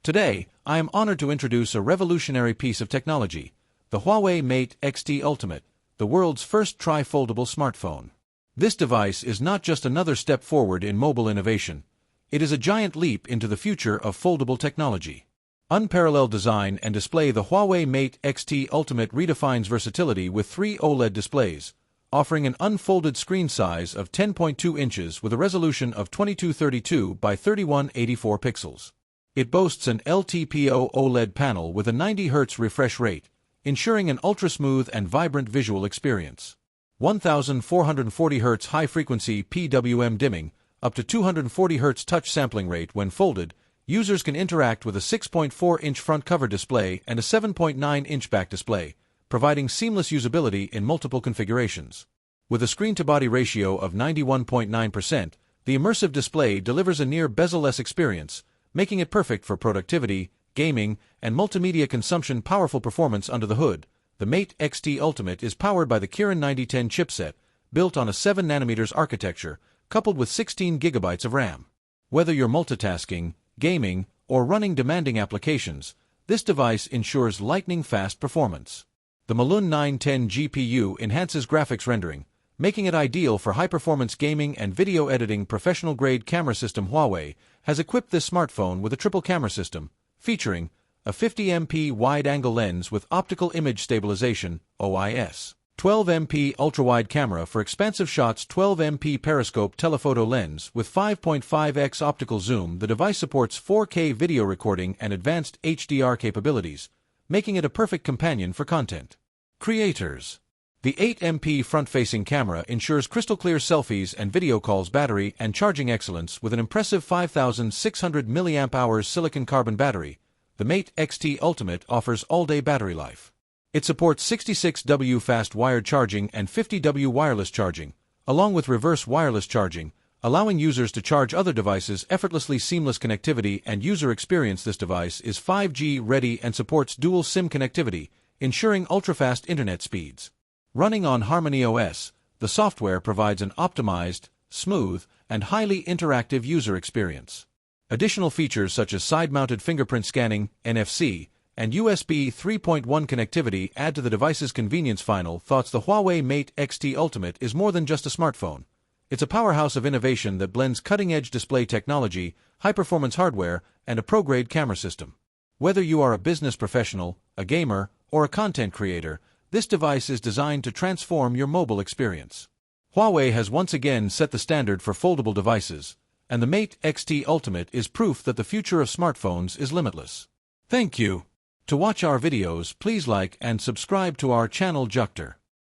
Today, I am honored to introduce a revolutionary piece of technology, the Huawei Mate X-T Ultimate, the world's first tri-foldable smartphone. This device is not just another step forward in mobile innovation, it is a giant leap into the future of foldable technology. Unparalleled design and display, the Huawei Mate X-T Ultimate redefines versatility with 3 OLED displays, offering an unfolded screen size of 10.2 inches with a resolution of 2232 by 3184 pixels. It boasts an LTPO OLED panel with a 90 Hz refresh rate, ensuring an ultra-smooth and vibrant visual experience. 1440 Hz high-frequency PWM dimming, up to 240 Hz touch sampling rate. When folded, users can interact with a 6.4-inch front cover display and a 7.9-inch back display, providing seamless usability in multiple configurations. With a screen-to-body ratio of 91.9%, the immersive display delivers a near bezel-less experience, making it perfect for productivity, gaming, and multimedia consumption. Powerful performance under the hood. The Mate X-T Ultimate is powered by the Kirin 9010 chipset, built on a 7nm architecture, coupled with 16 GB of RAM. Whether you're multitasking, gaming, or running demanding applications, this device ensures lightning-fast performance. The Kirin 910 GPU enhances graphics rendering, making it ideal for high-performance gaming and video editing. Professional-grade camera system. Huawei has equipped this smartphone with a triple camera system, featuring a 50MP wide-angle lens with optical image stabilization, OIS, 12MP ultra-wide camera for expansive shots, 12MP periscope telephoto lens with 5.5x optical zoom. The device supports 4K video recording and advanced HDR capabilities, making it a perfect companion for content creators. The 8MP front-facing camera ensures crystal-clear selfies and video calls. Battery and charging excellence. With an impressive 5600 mAh silicon-carbon battery, the Mate X-T Ultimate offers all-day battery life. It supports 66W fast wired charging and 50W wireless charging, along with reverse wireless charging, allowing users to charge other devices effortlessly. Seamless connectivity and user experience. This device is 5G ready and supports dual SIM connectivity, ensuring ultra-fast internet speeds. Running on Harmony OS, the software provides an optimized, smooth, and highly interactive user experience. Additional features such as side-mounted fingerprint scanning, NFC, and USB 3.1 connectivity add to the device's convenience. Final thoughts. The Huawei Mate X-T Ultimate is more than just a smartphone. It's a powerhouse of innovation that blends cutting-edge display technology, high-performance hardware, and a pro-grade camera system. Whether you are a business professional, a gamer, or a content creator, this device is designed to transform your mobile experience. Huawei has once again set the standard for foldable devices, and the Mate X-T Ultimate is proof that the future of smartphones is limitless. Thank you. To watch our videos, please like and subscribe to our channel Jucter.